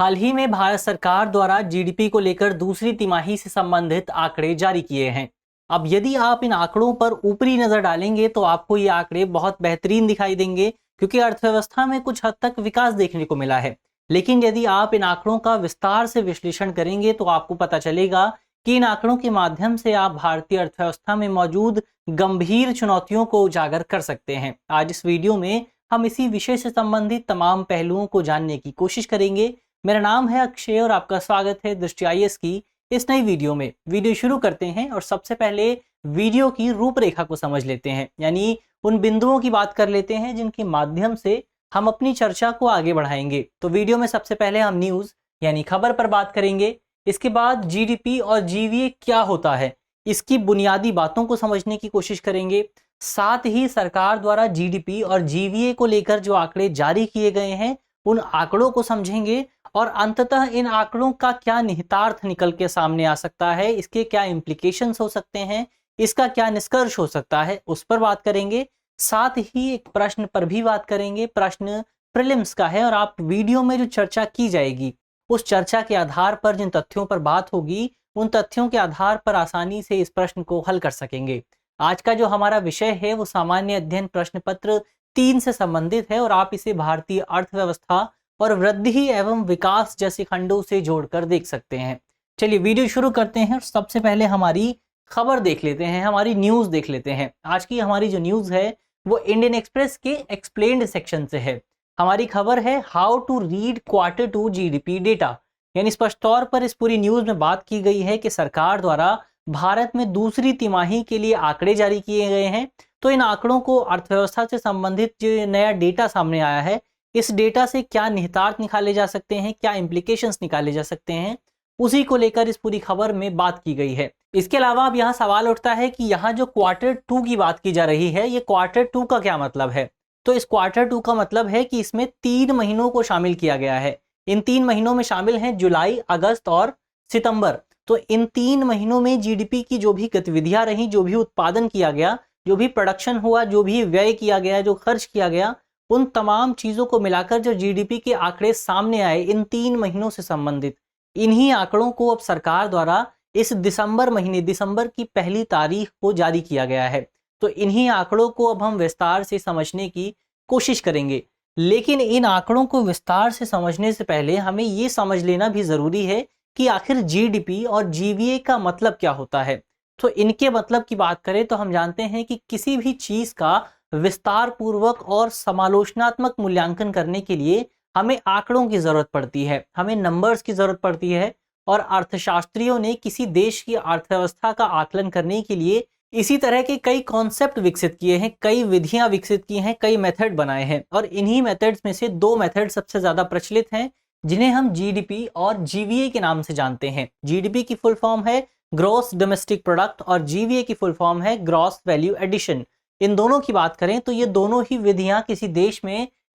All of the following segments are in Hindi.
हाल ही में भारत सरकार द्वारा जीडीपी को लेकर दूसरी तिमाही से संबंधित आंकड़े जारी किए हैं। अब यदि आप इन आंकड़ों पर ऊपरी नजर डालेंगे तो आपको ये आंकड़े बहुत बेहतरीन दिखाई देंगे, क्योंकि अर्थव्यवस्था में कुछ हद तक विकास देखने को मिला है। लेकिन यदि आप इन आंकड़ों का विस्तार से विश्लेषण करेंगे तो आपको पता चलेगा कि इन आंकड़ों के माध्यम से आप भारतीय अर्थव्यवस्था में मौजूद गंभीर चुनौतियों को उजागर कर सकते हैं। आज इस वीडियो में हम इसी विषय से संबंधित तमाम पहलुओं को जानने की कोशिश करेंगे। मेरा नाम है अक्षय और आपका स्वागत है दृष्टि आईएएस की इस नई वीडियो में। वीडियो शुरू करते हैं और सबसे पहले वीडियो की रूपरेखा को समझ लेते हैं, यानी उन बिंदुओं की बात कर लेते हैं जिनके माध्यम से हम अपनी चर्चा को आगे बढ़ाएंगे। तो वीडियो में सबसे पहले हम न्यूज़ यानी खबर पर बात करेंगे। इसके बाद जीडीपी और जीवीए क्या होता है, इसकी बुनियादी बातों को समझने की कोशिश करेंगे। साथ ही सरकार द्वारा जीडीपी और जीवीए को लेकर जो आंकड़े जारी किए गए हैं उन आंकड़ों को समझेंगे और अंततः इन आंकड़ों का क्या निहितार्थ निकल के सामने आ सकता है, इसके क्या इम्प्लीकेशंस हो सकते हैं, इसका क्या निष्कर्ष हो सकता है, उस पर बात करेंगे। साथ ही एक प्रश्न पर भी बात करेंगे। प्रश्न प्रीलिम्स का है और आप वीडियो में जो चर्चा की जाएगी उस चर्चा के आधार पर जिन तथ्यों पर बात होगी उन तथ्यों के आधार पर आसानी से इस प्रश्न को हल कर सकेंगे। आज का जो हमारा विषय है वो सामान्य अध्ययन प्रश्न पत्र 3 से संबंधित है और आप इसे भारतीय अर्थव्यवस्था और वृद्धि एवं विकास जैसे खंडों से जोड़कर देख सकते हैं। चलिए वीडियो शुरू करते हैं। सबसे पहले हमारी खबर देख लेते हैं, हमारी न्यूज़ देख लेते हैं। आज की हमारी जो न्यूज़ है वो इंडियन एक्सप्रेस के एक्सप्लेन्ड सेक्शन से है। हमारी खबर है how to read Q2 GDP data, यानी स्पष्ट तौर पर इस पूरी न्यूज़ में बात की गई है कि सरकार द्वारा भारत में दूसरी तिमाही के लिए आंकड़े जारी किए गए हैं। तो इन आंकड़ों को अर्थव्यवस्था से संबंधित जो नया डेटा सामने आया है, इस डेटा से क्या निहितार्थ निकाले जा सकते हैं, क्या इम्प्लीकेशंस निकाले जा सकते हैं, उसी को लेकर इस पूरी खबर में बात की गई है। इसके अलावा अब यहाँ सवाल उठता है कि यहाँ जो Q2 की बात की जा रही है, ये Q2 का क्या मतलब है। तो इस Q2 का मतलब है कि इसमें 3 महीनों को शामिल किया गया है। इन 3 महीनों में शामिल हैं जुलाई, अगस्त और सितंबर। तो इन 3 महीनों में जीडीपी की जो भी गतिविधियां रही, जो भी उत्पादन किया गया, जो भी प्रोडक्शन हुआ, जो भी व्यय किया गया, जो खर्च किया गया, उन तमाम चीज़ों को मिलाकर जो जीडीपी के आंकड़े सामने आए इन 3 महीनों से संबंधित, इन्हीं आंकड़ों को अब सरकार द्वारा इस दिसंबर की पहली तारीख को जारी किया गया है। तो इन्हीं आंकड़ों को अब हम विस्तार से समझने की कोशिश करेंगे। लेकिन इन आंकड़ों को विस्तार से समझने से पहले हमें ये समझ लेना भी ज़रूरी है कि आखिर जीडीपी और जीवीए का मतलब क्या होता है। तो इनके मतलब की बात करें तो हम जानते हैं कि किसी भी चीज़ का विस्तार पूर्वक और समालोचनात्मक मूल्यांकन करने के लिए हमें आंकड़ों की ज़रूरत पड़ती है, हमें नंबर्स की ज़रूरत पड़ती है। और अर्थशास्त्रियों ने किसी देश की अर्थव्यवस्था का आकलन करने के लिए इसी तरह के कई कॉन्सेप्ट विकसित किए हैं, कई विधियां विकसित की हैं, कई मेथड बनाए हैं। और इन्हीं मेथड्स में से 2 मेथड सबसे ज़्यादा प्रचलित हैं, जिन्हें हम जीडीपी और जीवीए के नाम से जानते हैं। जीडीपी की फुल फॉर्म है ग्रॉस डोमेस्टिक प्रोडक्ट और जीवीए की फुल फॉर्म है ग्रॉस वैल्यू एडिशन। इन दोनों की बात करें तो ये दोनों ही विधियां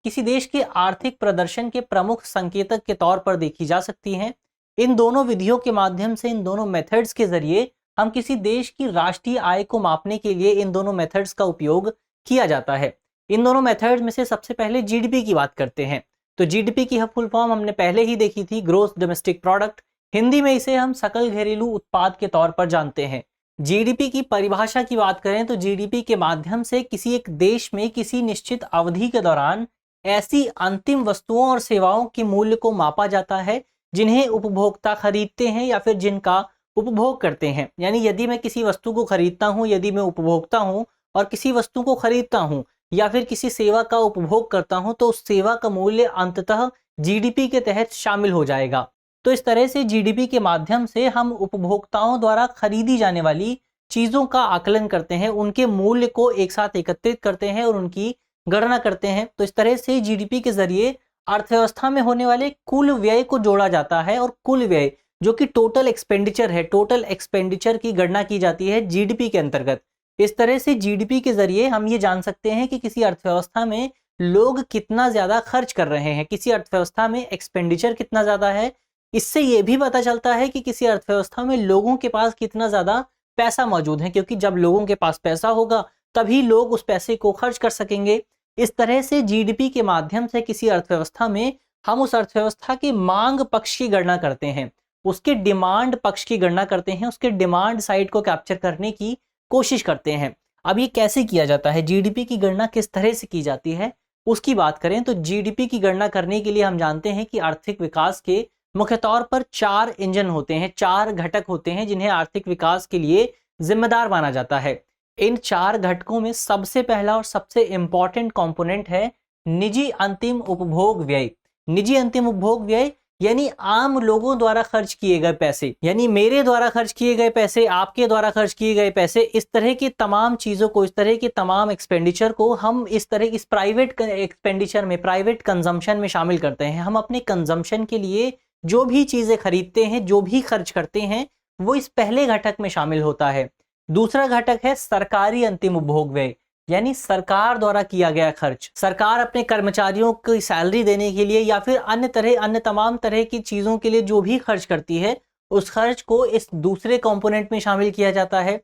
किसी देश के आर्थिक प्रदर्शन के प्रमुख संकेतक के तौर पर देखी जा सकती हैं। इन दोनों विधियों के माध्यम से, इन दोनों मेथड्स के जरिए हम किसी देश की राष्ट्रीय आय को मापने के लिए इन दोनों मेथड्स का उपयोग किया जाता है। इन दोनों मेथड्स में से सबसे पहले जीडीपी की बात करते हैं। तो जीडीपी की फुल फॉर्म हमने पहले ही देखी थी, ग्रोस डोमेस्टिक प्रोडक्ट। हिंदी में इसे हम सकल घरेलू उत्पाद के तौर पर जानते हैं। जीडीपी की परिभाषा की बात करें तो जीडीपी के माध्यम से किसी एक देश में किसी निश्चित अवधि के दौरान ऐसी अंतिम वस्तुओं और सेवाओं के मूल्य को मापा जाता है जिन्हें उपभोक्ता खरीदते हैं या फिर जिनका उपभोग करते हैं। यानी यदि मैं किसी वस्तु को खरीदता हूं, यदि मैं उपभोक्ता हूं और किसी वस्तु को खरीदता हूं या फिर किसी सेवा का उपभोग करता हूं, तो उस सेवा का मूल्य अंततः जीडीपी के तहत शामिल हो जाएगा। तो इस तरह से जीडीपी के माध्यम से हम उपभोक्ताओं द्वारा खरीदी जाने वाली चीज़ों का आकलन करते हैं, उनके मूल्य को एक साथ एकत्रित करते हैं और उनकी गणना करते हैं। तो इस तरह से जीडीपी के जरिए अर्थव्यवस्था में होने वाले कुल व्यय को जोड़ा जाता है और कुल व्यय जो कि टोटल एक्सपेंडिचर है, टोटल एक्सपेंडिचर की गणना की जाती है जीडीपी के अंतर्गत। इस तरह से जीडीपी के जरिए हम ये जान सकते हैं कि किसी अर्थव्यवस्था में लोग कितना ज़्यादा खर्च कर रहे हैं, किसी अर्थव्यवस्था में एक्सपेंडिचर कितना ज़्यादा है। इससे ये भी पता चलता है कि किसी अर्थव्यवस्था में लोगों के पास कितना ज़्यादा पैसा मौजूद है, क्योंकि जब लोगों के पास पैसा होगा तभी लोग उस पैसे को खर्च कर सकेंगे। इस तरह से जीडीपी के माध्यम से किसी अर्थव्यवस्था में हम उस अर्थव्यवस्था के मांग पक्ष की गणना करते हैं, उसके डिमांड पक्ष की गणना करते हैं, उसके डिमांड साइड को कैप्चर करने की कोशिश करते हैं। अब ये कैसे किया जाता है, जीडीपी की गणना किस तरह से की जाती है, उसकी बात करें तो जीडीपी की गणना करने के लिए हम जानते हैं कि आर्थिक विकास के मुख्य तौर पर 4 इंजन होते हैं, 4 घटक होते हैं जिन्हें आर्थिक विकास के लिए जिम्मेदार माना जाता है। इन 4 घटकों में सबसे पहला और सबसे इंपॉर्टेंट कंपोनेंट है निजी अंतिम उपभोग व्यय। निजी अंतिम उपभोग व्यय यानी आम लोगों द्वारा खर्च किए गए पैसे, यानी मेरे द्वारा खर्च किए गए पैसे, आपके द्वारा खर्च किए गए पैसे, इस तरह की तमाम चीजों को, इस तरह के तमाम एक्सपेंडिचर को हम इस प्राइवेट एक्सपेंडिचर में, प्राइवेट कंजम्पशन में शामिल करते हैं। हम अपने कंजम्पशन के लिए जो भी चीजें खरीदते हैं, जो भी खर्च करते हैं, वो इस पहले घटक में शामिल होता है। दूसरा घटक है सरकारी अंतिम उपभोग व्यय, यानी सरकार द्वारा किया गया खर्च। सरकार अपने कर्मचारियों की सैलरी देने के लिए या फिर अन्य तमाम तरह की चीजों के लिए जो भी खर्च करती है, उस खर्च को इस दूसरे कंपोनेंट में शामिल किया जाता है।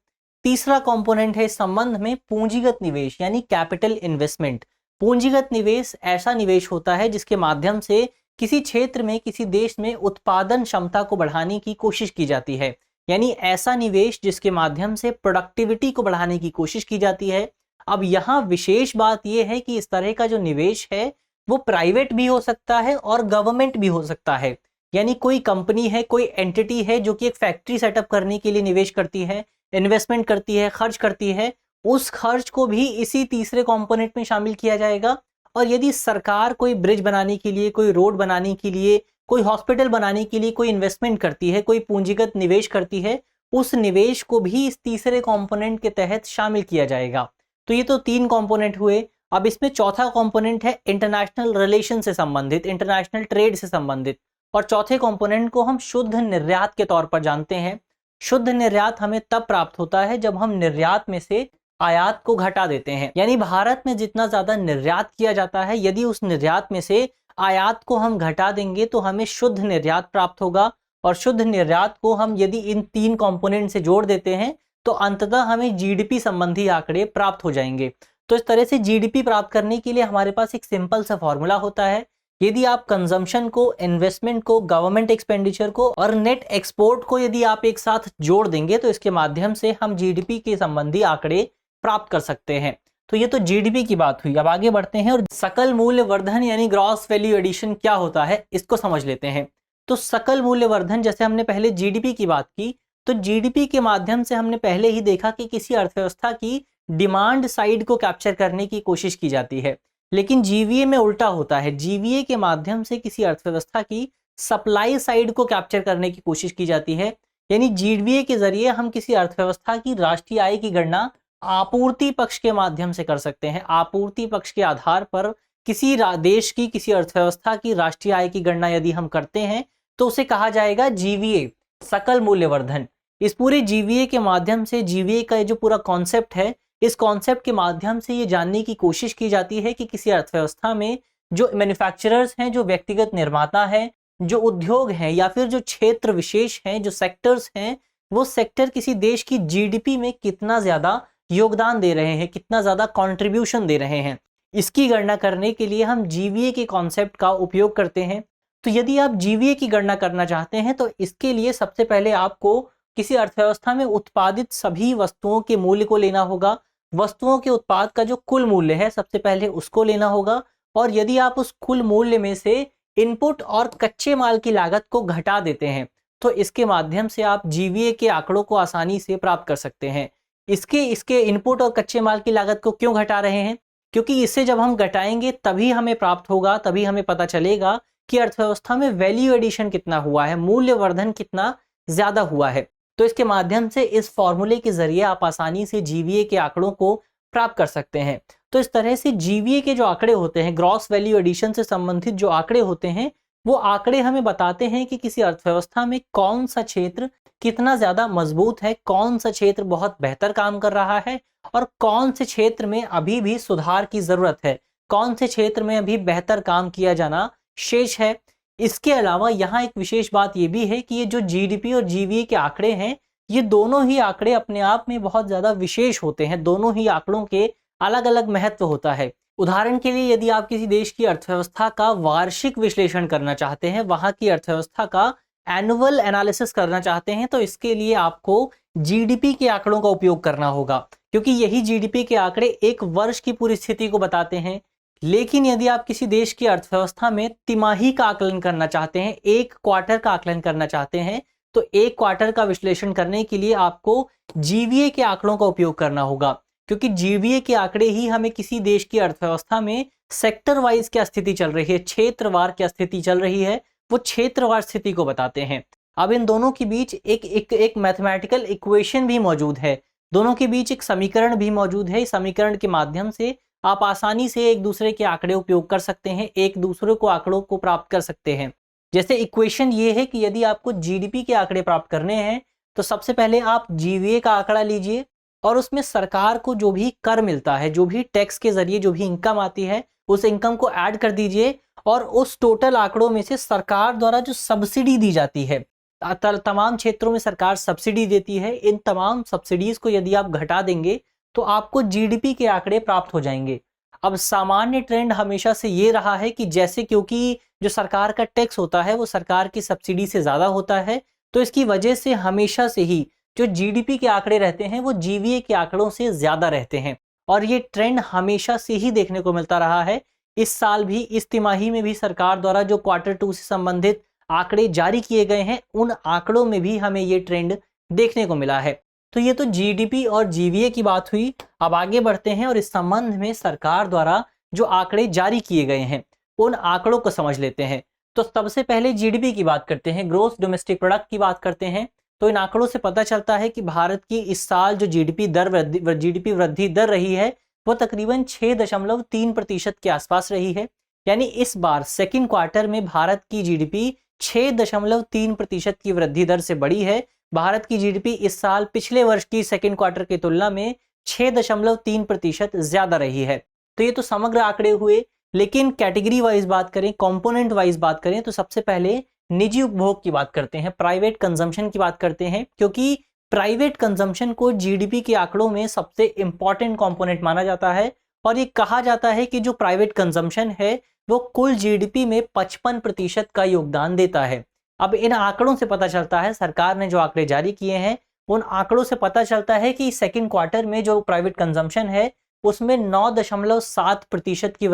तीसरा कंपोनेंट है इस संबंध में पूंजीगत निवेश, यानी कैपिटल इन्वेस्टमेंट। पूंजीगत निवेश ऐसा निवेश होता है जिसके माध्यम से किसी क्षेत्र में, किसी देश में उत्पादन क्षमता को बढ़ाने की कोशिश की जाती है, यानी ऐसा निवेश जिसके माध्यम से प्रोडक्टिविटी को बढ़ाने की कोशिश की जाती है। अब यहाँ विशेष बात यह है कि इस तरह का जो निवेश है वो प्राइवेट भी हो सकता है और गवर्नमेंट भी हो सकता है, यानी कोई कंपनी है, कोई एंटिटी है जो कि एक फैक्ट्री सेटअप करने के लिए निवेश करती है, इन्वेस्टमेंट करती है, खर्च करती है, उस खर्च को भी इसी तीसरे कंपोनेंट में शामिल किया जाएगा। और यदि सरकार कोई ब्रिज बनाने के लिए, कोई रोड बनाने के लिए, कोई हॉस्पिटल बनाने के लिए कोई इन्वेस्टमेंट करती है, कोई पूंजीगत निवेश करती है, उस निवेश को भी इस तीसरे कंपोनेंट के तहत शामिल किया जाएगा। तो ये तो 3 कंपोनेंट हुए। अब इसमें चौथा कंपोनेंट है इंटरनेशनल रिलेशन से संबंधित, इंटरनेशनल ट्रेड से संबंधित, और चौथे कंपोनेंट को हम शुद्ध निर्यात के तौर पर जानते हैं। शुद्ध निर्यात हमें तब प्राप्त होता है जब हम निर्यात में से आयात को घटा देते हैं, यानी भारत में जितना ज्यादा निर्यात किया जाता है, यदि उस निर्यात में से आयात को हम घटा देंगे तो हमें शुद्ध निर्यात प्राप्त होगा। और शुद्ध निर्यात को हम यदि इन 3 कंपोनेंट से जोड़ देते हैं तो अंततः हमें जीडीपी संबंधी आंकड़े प्राप्त हो जाएंगे। तो इस तरह से जीडीपी प्राप्त करने के लिए हमारे पास एक सिंपल सा फॉर्मूला होता है। यदि आप कंजम्पशन को, इन्वेस्टमेंट को, गवर्नमेंट एक्सपेंडिचर को और नेट एक्सपोर्ट को यदि आप एक साथ जोड़ देंगे तो इसके माध्यम से हम जीडीपी के संबंधी आंकड़े प्राप्त कर सकते हैं। तो ये तो जीडीपी की बात हुई। अब आगे बढ़ते हैं और सकल मूल्य वर्धन यानी ग्रॉस वैल्यू एडिशन क्या होता है इसको समझ लेते हैं। तो सकल मूल्य वर्धन, जैसे हमने पहले जीडीपी की बात की, तो जीडीपी के माध्यम से हमने पहले ही देखा कि किसी अर्थव्यवस्था की डिमांड साइड को कैप्चर करने की कोशिश की जाती है, लेकिन जीवीए में उल्टा होता है। जीवीए के माध्यम से किसी अर्थव्यवस्था की सप्लाई साइड को कैप्चर करने की कोशिश की जाती है, यानी जीवीए के जरिए हम किसी अर्थव्यवस्था की राष्ट्रीय आय की गणना आपूर्ति पक्ष के माध्यम से कर सकते हैं। आपूर्ति पक्ष के आधार पर किसी देश की, किसी अर्थव्यवस्था की राष्ट्रीय आय की गणना यदि हम करते हैं तो उसे कहा जाएगा जीवीए, सकल मूल्य वर्धन। इस पूरे जीवीए के माध्यम से, जीवीए का जो पूरा कॉन्सेप्ट है, इस कॉन्सेप्ट के माध्यम से ये जानने की कोशिश की जाती है कि किसी अर्थव्यवस्था में जो मैन्युफैक्चरर्स हैं, जो व्यक्तिगत निर्माता हैं, जो उद्योग हैं या फिर जो क्षेत्र विशेष हैं, जो सेक्टर्स हैं, वो सेक्टर किसी देश की जीडीपी में कितना ज्यादा योगदान दे रहे हैं, कितना ज्यादा कंट्रीब्यूशन दे रहे हैं। इसकी गणना करने के लिए हम जीवीए के कॉन्सेप्ट का उपयोग करते हैं। तो यदि आप जीवीए की गणना करना चाहते हैं तो इसके लिए सबसे पहले आपको किसी अर्थव्यवस्था में उत्पादित सभी वस्तुओं के मूल्य को लेना होगा। वस्तुओं के उत्पाद का जो कुल मूल्य है सबसे पहले उसको लेना होगा, और यदि आप उस कुल मूल्य में से इनपुट और कच्चे माल की लागत को घटा देते हैं तो इसके माध्यम से आप जीवीए के आंकड़ों को आसानी से प्राप्त कर सकते हैं। इसके इनपुट और कच्चे माल की लागत को क्यों घटा रहे हैं? क्योंकि इससे जब हम घटाएंगे तभी हमें प्राप्त होगा, तभी हमें पता चलेगा कि अर्थव्यवस्था में वैल्यू एडिशन कितना हुआ है, मूल्य वर्धन कितना ज्यादा हुआ है। तो इसके माध्यम से, इस फॉर्मूले के जरिए आप आसानी से जीवीए के आंकड़ों को प्राप्त कर सकते हैं। तो इस तरह से जीवीए के जो आंकड़े होते हैं, ग्रॉस वैल्यू एडिशन से संबंधित जो आंकड़े होते हैं, वो आंकड़े हमें बताते हैं कि किसी अर्थव्यवस्था में कौन सा क्षेत्र कितना ज्यादा मजबूत है, कौन सा क्षेत्र बहुत बेहतर काम कर रहा है और कौन से क्षेत्र में अभी भी सुधार की जरूरत है, कौन से क्षेत्र में अभी बेहतर काम किया जाना शेष है। इसके अलावा यहाँ एक विशेष बात यह भी है कि ये जो जीडीपी और जीवीए के आंकड़े हैं, ये दोनों ही आंकड़े अपने आप में बहुत ज्यादा विशेष होते हैं। दोनों ही आंकड़ों के अलग अलग महत्व होता है। उदाहरण के लिए यदि आप किसी देश की अर्थव्यवस्था का वार्षिक विश्लेषण करना चाहते हैं, वहां की अर्थव्यवस्था का एनुअल एनालिसिस करना चाहते हैं, तो इसके लिए आपको जीडीपी के आंकड़ों का उपयोग करना होगा, क्योंकि यही जीडीपी के आंकड़े एक वर्ष की पूरी स्थिति को बताते हैं। लेकिन यदि आप किसी देश की अर्थव्यवस्था में तिमाही का आकलन करना चाहते हैं, एक क्वार्टर का आकलन करना चाहते हैं, तो एक क्वार्टर का विश्लेषण करने के लिए आपको जीवीए के आंकड़ों का उपयोग करना होगा, क्योंकि जीवीए के आंकड़े ही हमें किसी देश की अर्थव्यवस्था में सेक्टर वाइज क्या स्थिति चल रही है, क्षेत्रवार क्या स्थिति चल रही है, वो क्षेत्रवार स्थिति को बताते हैं। अब इन दोनों के बीच एक मैथमेटिकल इक्वेशन भी मौजूद है, दोनों के बीच एक समीकरण भी मौजूद है। इस समीकरण के माध्यम से आप आसानी से एक दूसरे के आंकड़े उपयोग कर सकते हैं, एक दूसरे को आंकड़ों को प्राप्त कर सकते हैं। जैसे इक्वेशन ये है कि यदि आपको जीडीपी के आंकड़े प्राप्त करने हैं, तो सबसे पहले आप जीवीए का आंकड़ा लीजिए और उसमें सरकार को जो भी कर मिलता है, जो भी टैक्स के जरिए जो भी इनकम आती है, उस इनकम को ऐड कर दीजिए और उस टोटल आंकड़ों में से सरकार द्वारा जो सब्सिडी दी जाती है, तमाम क्षेत्रों में सरकार सब्सिडी देती है, इन तमाम सब्सिडीज को यदि आप घटा देंगे तो आपको जीडीपी के आंकड़े प्राप्त हो जाएंगे। अब सामान्य ट्रेंड हमेशा से ये रहा है कि जैसे क्योंकि जो सरकार का टैक्स होता है वो सरकार की सब्सिडी से ज़्यादा होता है, तो इसकी वजह से हमेशा से ही जो जीडीपी के आंकड़े रहते हैं वो जीवीए के आंकड़ों से ज़्यादा रहते हैं, और ये ट्रेंड हमेशा से ही देखने को मिलता रहा है। इस साल भी, इस तिमाही में भी सरकार द्वारा जो Q2 से संबंधित आंकड़े जारी किए गए हैं, उन आंकड़ों में भी हमें ये ट्रेंड देखने को मिला है। तो ये तो जीडीपी और जीवीए की बात हुई। अब आगे बढ़ते हैं और इस संबंध में सरकार द्वारा जो आंकड़े जारी किए गए हैं उन आंकड़ों को समझ लेते हैं। तो सबसे पहले जीडीपी की बात करते हैं, ग्रोस डोमेस्टिक प्रोडक्ट की बात करते हैं। तो इन आंकड़ों से पता चलता है कि भारत की इस साल जो जीडीपी वृद्धि दर रही है वो तकरीबन 6.3% के आसपास रही है। यानी इस बार सेकंड क्वार्टर में भारत की जीडीपी 6.3% की वृद्धि दर से बढ़ी है। भारत की जीडीपी इस साल पिछले वर्ष की सेकंड क्वार्टर की तुलना में 6.3% ज्यादा रही है। तो ये तो समग्र आंकड़े हुए, लेकिन कैटेगरी वाइज बात करें, कंपोनेंट वाइज बात करें, तो सबसे पहले निजी उपभोग की बात करते हैं, प्राइवेट कंजम्पशन की बात करते हैं, क्योंकि प्राइवेट कंजम्पशन को जीडीपी के आंकड़ों में सबसे इंपॉर्टेंट कंपोनेंट माना जाता है। और ये कहा जाता है कि जो प्राइवेट कंजम्पशन है वो कुल जीडीपी में 55% का योगदान देता है। अब इन आंकड़ों से पता चलता है, सरकार ने जो आंकड़े जारी किए हैं उन आंकड़ों से पता चलता है कि सेकंड क्वार्टर में जो प्राइवेट कंजम्पशन है उसमें 9.7% की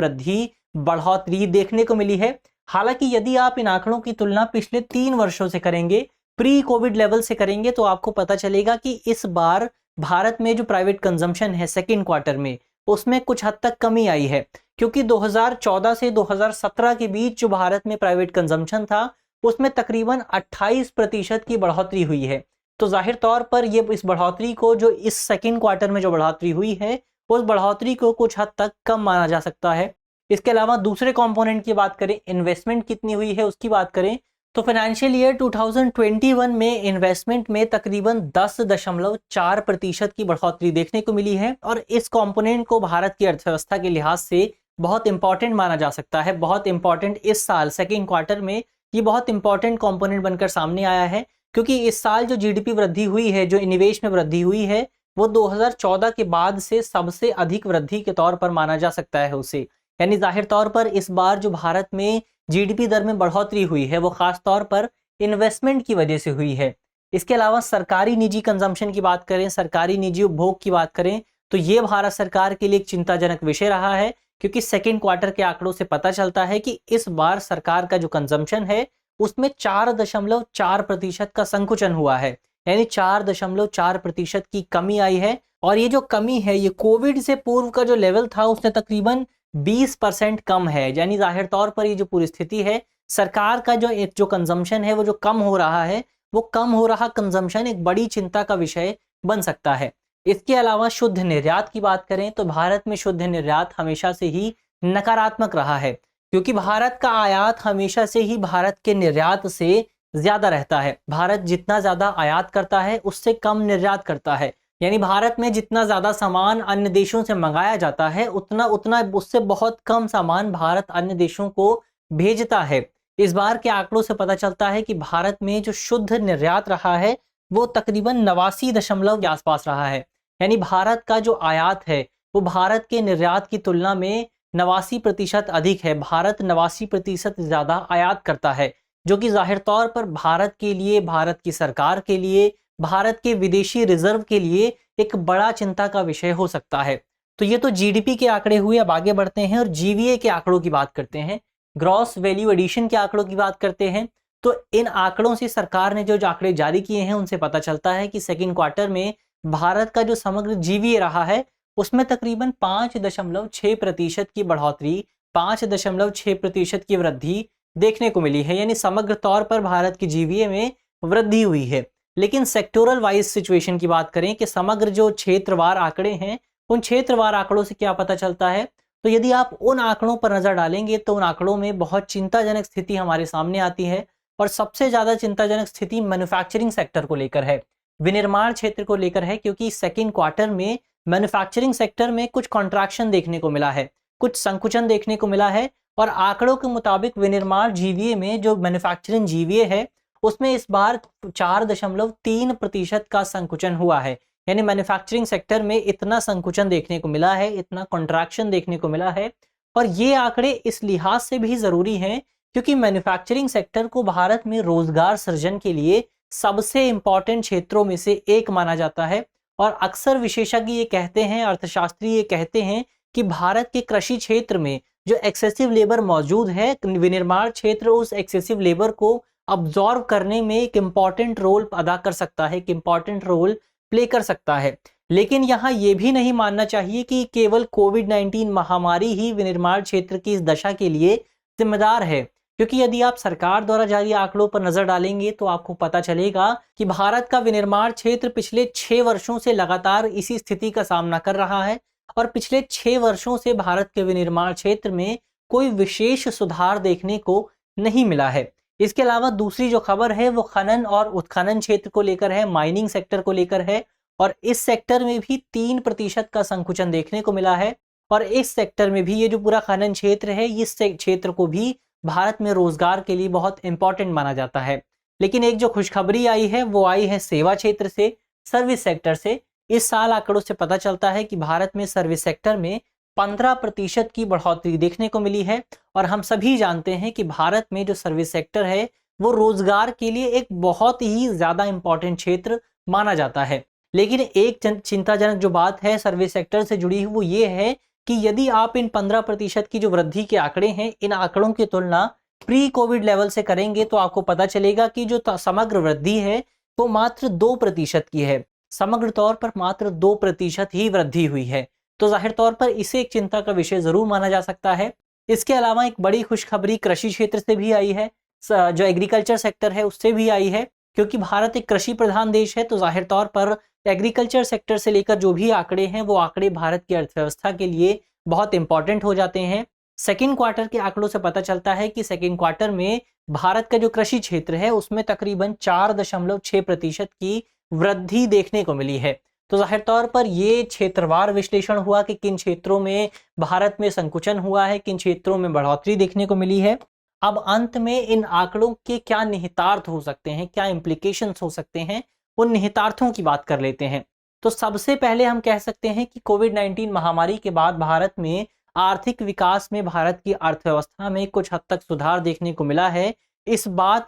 बढ़ोतरी देखने को मिली है। हालांकि यदि आप इन आंकड़ों की तुलना पिछले 3 वर्षों से करेंगे, प्री कोविड लेवल से करेंगे, तो आपको पता चलेगा कि इस बार भारत में जो प्राइवेट कंजम्पशन है सेकंड क्वार्टर में, उसमें कुछ हद तक कमी आई है, क्योंकि 2014 से 2017 के बीच जो भारत में प्राइवेट कंजम्पशन था उसमें तकरीबन 28% की बढ़ोतरी हुई है। तो जाहिर तौर पर ये इस बढ़ोतरी को, जो इस सेकंड क्वार्टर में जो बढ़ोतरी हुई है, उस बढ़ोतरी को कुछ हद तक कम माना जा सकता है। इसके अलावा दूसरे कंपोनेंट की बात करें, इन्वेस्टमेंट कितनी हुई है उसकी बात करें, तो फाइनेंशियल ईयर 2021 में इन्वेस्टमेंट में तकरीबन 10.4% की बढ़ोतरी देखने को मिली है। और इस कंपोनेंट को भारत की अर्थव्यवस्था के लिहाज से बहुत इंपॉर्टेंट माना जा सकता है, बहुत इंपॉर्टेंट। इस साल सेकंड क्वार्टर में ये बहुत इंपॉर्टेंट कंपोनेंट बनकर सामने आया है, क्योंकि इस साल जो जीडीपी वृद्धि हुई है, जो निवेश में वृद्धि हुई है, वो 2014 के बाद से सबसे अधिक वृद्धि के तौर पर माना जा सकता है उसे। यानी जाहिर तौर पर इस बार जो भारत में जीडीपी दर में बढ़ोतरी हुई है वो खास तौर पर इन्वेस्टमेंट की वजह से हुई है। इसके अलावा सरकारी निजी कंजम्पशन की बात करें, सरकारी निजी उपभोग की बात करें, तो ये भारत सरकार के लिए एक चिंताजनक विषय रहा है, क्योंकि सेकंड क्वार्टर के आंकड़ों से पता चलता है कि इस बार सरकार का जो कंजम्पशन है उसमें 4.4% का संकुचन हुआ है, यानी 4.4% की कमी आई है। और ये जो कमी है ये कोविड से पूर्व का जो लेवल था उससे तकरीबन 20% कम है। यानी जाहिर तौर पर ये जो पूरी स्थिति है, सरकार का जो कंजम्पशन है वो जो कम हो रहा है, वो कम हो रहा कंजम्पशन एक बड़ी चिंता का विषय बन सकता है। इसके अलावा शुद्ध निर्यात की बात करें तो भारत में शुद्ध निर्यात हमेशा से ही नकारात्मक रहा है, क्योंकि भारत का आयात हमेशा से ही भारत के निर्यात से ज्यादा रहता है। भारत जितना ज्यादा आयात करता है उससे कम निर्यात करता है। यानी भारत में जितना ज्यादा सामान अन्य देशों से मंगाया जाता है उतना उससे बहुत कम सामान भारत अन्य देशों को भेजता है। इस बार के आंकड़ों से पता चलता है कि भारत में जो शुद्ध निर्यात रहा है वो तकरीबन 89 के आसपास रहा है। यानी भारत का जो आयात है वो भारत के निर्यात की तुलना में 89% अधिक है। भारत 89% ज़्यादा आयात करता है, जो कि ज़ाहिर तौर पर भारत के लिए, भारत की सरकार के लिए, भारत के विदेशी रिजर्व के लिए एक बड़ा चिंता का विषय हो सकता है। तो ये तो जीडीपी के आंकड़े हुए। अब आगे बढ़ते हैं और जीवीए के आंकड़ों की बात करते हैं, ग्रॉस वैल्यू एडिशन के आंकड़ों की बात करते हैं। तो इन आंकड़ों से सरकार ने जो आंकड़े जारी किए हैं उनसे पता चलता है कि सेकंड क्वार्टर में भारत का जो समग्र जीवीए रहा है उसमें तकरीबन 5.6% की बढ़ोतरी, 5.6% की वृद्धि देखने को मिली है। यानी समग्र तौर पर भारत की जीवीए में वृद्धि हुई है। लेकिन सेक्टोरल वाइज सिचुएशन की बात करें कि समग्र जो क्षेत्रवार आंकड़े हैं, उन क्षेत्रवार आंकड़ों से क्या पता चलता है, तो यदि आप उन आंकड़ों पर नजर डालेंगे तो उन आंकड़ों में बहुत चिंताजनक स्थिति हमारे सामने आती है। और सबसे ज्यादा चिंताजनक स्थिति मैन्युफैक्चरिंग सेक्टर को लेकर है, विनिर्माण क्षेत्र को लेकर है, क्योंकि सेकेंड क्वार्टर में मैन्युफैक्चरिंग सेक्टर में कुछ कॉन्ट्रैक्शन देखने को मिला है, कुछ संकुचन देखने को मिला है। और आंकड़ों के मुताबिक विनिर्माण जीवीए में जो मैन्युफैक्चरिंग जीवीए है उसमें इस बार 4.3% का संकुचन हुआ है। यानी मैन्युफैक्चरिंग सेक्टर में इतना संकुचन देखने को मिला है, इतना कॉन्ट्रैक्शन देखने को मिला है। और ये आंकड़े इस लिहाज से भी जरूरी हैं क्योंकि मैन्युफैक्चरिंग सेक्टर को भारत में रोजगार सृजन के लिए सबसे इंपॉर्टेंट क्षेत्रों में से एक माना जाता है। और अक्सर विशेषज्ञ ये कहते हैं, अर्थशास्त्री ये कहते हैं कि भारत के कृषि क्षेत्र में जो एक्सेसिव लेबर मौजूद है, विनिर्माण क्षेत्र उस एक्सेसिव लेबर को अब्जॉर्व करने में एक इम्पॉर्टेंट रोल अदा कर सकता है, एक इम्पॉर्टेंट रोल प्ले कर सकता है। लेकिन यहाँ ये भी नहीं मानना चाहिए कि केवल कोविड-19 महामारी ही विनिर्माण क्षेत्र की इस दशा के लिए जिम्मेदार है, क्योंकि यदि आप सरकार द्वारा जारी आंकड़ों पर नजर डालेंगे तो आपको पता चलेगा कि भारत का विनिर्माण क्षेत्र पिछले 6 वर्षों से लगातार इसी स्थिति का सामना कर रहा है। और पिछले 6 वर्षों से भारत के विनिर्माण क्षेत्र में कोई विशेष सुधार देखने को नहीं मिला है। इसके अलावा दूसरी जो खबर है वो खनन और उत्खनन क्षेत्र को लेकर है, माइनिंग सेक्टर को लेकर है। और इस सेक्टर में भी 3% का संकुचन देखने को मिला है। और इस सेक्टर में भी ये जो पूरा खनन क्षेत्र है, इस क्षेत्र को भी भारत में रोजगार के लिए बहुत इंपॉर्टेंट माना जाता है। लेकिन एक जो खुशखबरी आई है वो आई है सेवा क्षेत्र से, सर्विस सेक्टर से। इस साल आंकड़ों से पता चलता है कि भारत में सर्विस सेक्टर में 15% की बढ़ोतरी देखने को मिली है। और हम सभी जानते हैं कि भारत में जो सर्विस सेक्टर है वो रोजगार के लिए एक बहुत ही ज्यादा इंपॉर्टेंट क्षेत्र माना जाता है। लेकिन एक चिंताजनक जो बात है सर्विस सेक्टर से जुड़ी हुई वो ये है कि यदि आप इन 15% की जो वृद्धि के आंकड़े हैं, इन आंकड़ों की तुलना प्री कोविड लेवल से करेंगे तो आपको पता चलेगा कि जो समग्र वृद्धि है वो मात्र 2% की है। समग्र तौर पर मात्र 2% ही वृद्धि हुई है। तो जाहिर तौर पर इसे एक चिंता का विषय जरूर माना जा सकता है। इसके अलावा एक बड़ी खुशखबरी कृषि क्षेत्र से भी आई है, जो एग्रीकल्चर सेक्टर है उससे भी आई है। क्योंकि भारत एक कृषि प्रधान देश है तो जाहिर तौर पर एग्रीकल्चर सेक्टर से लेकर जो भी आंकड़े हैं वो आंकड़े भारत की अर्थव्यवस्था के लिए बहुत इंपॉर्टेंट हो जाते हैं। सेकेंड क्वार्टर के आंकड़ों से पता चलता है कि सेकेंड क्वार्टर में भारत का जो कृषि क्षेत्र है उसमें तकरीबन 4.6% की वृद्धि देखने को मिली है। तो जाहिर तौर पर ये क्षेत्रवार विश्लेषण हुआ कि किन क्षेत्रों में भारत में संकुचन हुआ है, किन क्षेत्रों में बढ़ोतरी देखने को मिली है। अब अंत में इन आंकड़ों के क्या निहितार्थ हो सकते हैं, क्या इम्प्लीकेशंस हो सकते हैं, उन निहितार्थों की बात कर लेते हैं। तो सबसे पहले हम कह सकते हैं कि कोविड-19 महामारी के बाद भारत में आर्थिक विकास में, भारत की अर्थव्यवस्था में कुछ हद तक सुधार देखने को मिला है। इस बात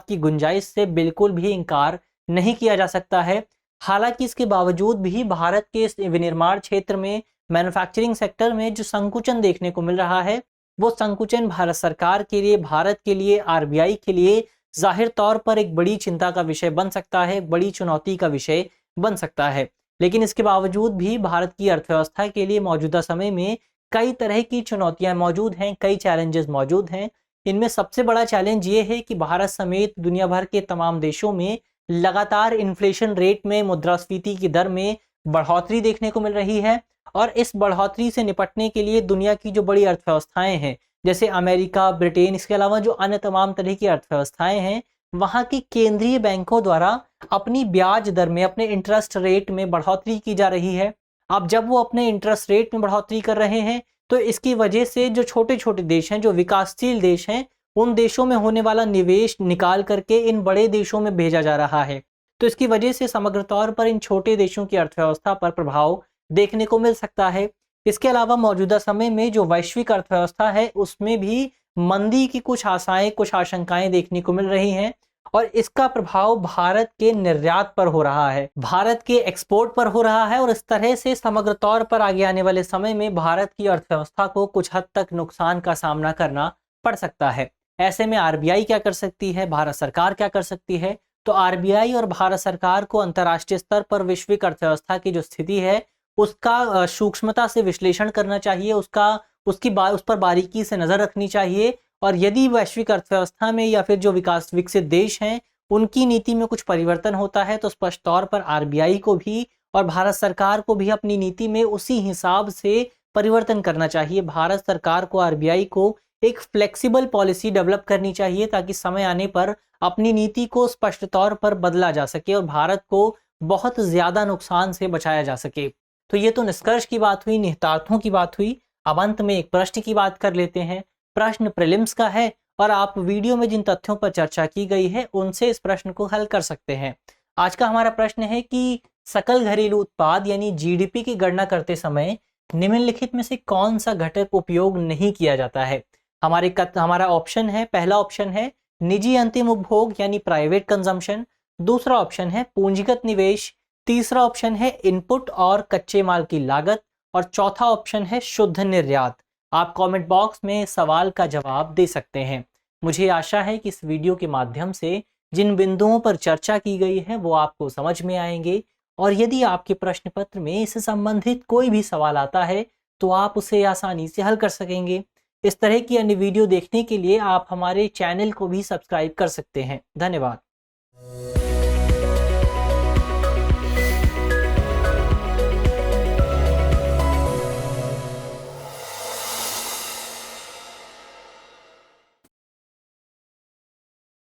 की गुंजाइश से बिल्कुल भी इनकार नहीं किया जा सकता है। हालांकि इसके बावजूद भी भारत के विनिर्माण क्षेत्र में, मैन्युफैक्चरिंग सेक्टर में जो संकुचन देखने को मिल रहा है वो संकुचन भारत सरकार के लिए, भारत के लिए, आरबीआई के लिए जाहिर तौर पर एक बड़ी चिंता का विषय बन सकता है, बड़ी चुनौती का विषय बन सकता है। लेकिन इसके बावजूद भी भारत की अर्थव्यवस्था के लिए मौजूदा समय में कई तरह की चुनौतियां मौजूद हैं, कई चैलेंजेस मौजूद हैं। इनमें सबसे बड़ा चैलेंज ये है कि भारत समेत दुनिया भर के तमाम देशों में लगातार इन्फ्लेशन रेट में, मुद्रास्फीति की दर में बढ़ोतरी देखने को मिल रही है। और इस बढ़ोतरी से निपटने के लिए दुनिया की जो बड़ी अर्थव्यवस्थाएं हैं जैसे अमेरिका, ब्रिटेन, इसके अलावा जो अन्य तमाम तरह की अर्थव्यवस्थाएं हैं, वहां की केंद्रीय बैंकों द्वारा अपनी ब्याज दर में, अपने इंटरेस्ट रेट में बढ़ोतरी की जा रही है। अब जब वो अपने इंटरेस्ट रेट में बढ़ोतरी कर रहे हैं तो इसकी वजह से जो छोटे छोटे देश हैं, जो विकासशील देश हैं, उन देशों में होने वाला निवेश निकाल करके इन बड़े देशों में भेजा जा रहा है। तो इसकी वजह से समग्र तौर पर इन छोटे देशों की अर्थव्यवस्था पर प्रभाव देखने को मिल सकता है। इसके अलावा मौजूदा समय में जो वैश्विक अर्थव्यवस्था है उसमें भी मंदी की कुछ आशाएं, कुछ आशंकाएं देखने को मिल रही हैं और इसका प्रभाव भारत के निर्यात पर हो रहा है, भारत के एक्सपोर्ट पर हो रहा है और इस तरह से समग्र तौर पर आगे आने वाले समय में भारत की अर्थव्यवस्था को कुछ हद तक नुकसान का सामना करना पड़ सकता है। ऐसे में आरबीआई क्या कर सकती है, भारत सरकार क्या कर सकती है? तो आरबीआई और भारत सरकार को अंतर्राष्ट्रीय स्तर पर वैश्विक अर्थव्यवस्था की जो स्थिति है उसका सूक्ष्मता से विश्लेषण करना चाहिए, उस पर बारीकी से नजर रखनी चाहिए और यदि वैश्विक अर्थव्यवस्था में या फिर जो विकसित देश हैं उनकी नीति में कुछ परिवर्तन होता है तो स्पष्ट तौर पर आरबीआई को भी और भारत सरकार को भी अपनी नीति में उसी हिसाब से परिवर्तन करना चाहिए। भारत सरकार को, आरबीआई को एक फ्लेक्सिबल पॉलिसी डेवलप करनी चाहिए ताकि समय आने पर अपनी नीति को स्पष्ट तौर पर बदला जा सके और भारत को बहुत ज्यादा नुकसान से बचाया जा सके। तो ये तो निष्कर्ष की बात हुई, निहितार्थों की बात हुई। अब अंत में एक प्रश्न की बात कर लेते हैं। प्रश्न प्रीलिम्स का है और आप वीडियो में जिन तथ्यों पर चर्चा की गई है उनसे इस प्रश्न को हल कर सकते हैं। आज का हमारा प्रश्न है कि सकल घरेलू उत्पाद यानी जीडीपी की गणना करते समय निम्नलिखित में से कौन सा घटक उपयोग नहीं किया जाता है? हमारा ऑप्शन है, पहला ऑप्शन है निजी अंतिम उपभोग यानी प्राइवेट कंजम्पशन, दूसरा ऑप्शन है पूंजीगत निवेश, तीसरा ऑप्शन है इनपुट और कच्चे माल की लागत और चौथा ऑप्शन है शुद्ध निर्यात। आप कमेंट बॉक्स में सवाल का जवाब दे सकते हैं। मुझे आशा है कि इस वीडियो के माध्यम से जिन बिंदुओं पर चर्चा की गई है वो आपको समझ में आएंगे और यदि आपके प्रश्न पत्र में इससे संबंधित कोई भी सवाल आता है तो आप उसे आसानी से हल कर सकेंगे। इस तरह की अन्य वीडियो देखने के लिए आप हमारे चैनल को भी सब्सक्राइब कर सकते हैं। धन्यवाद।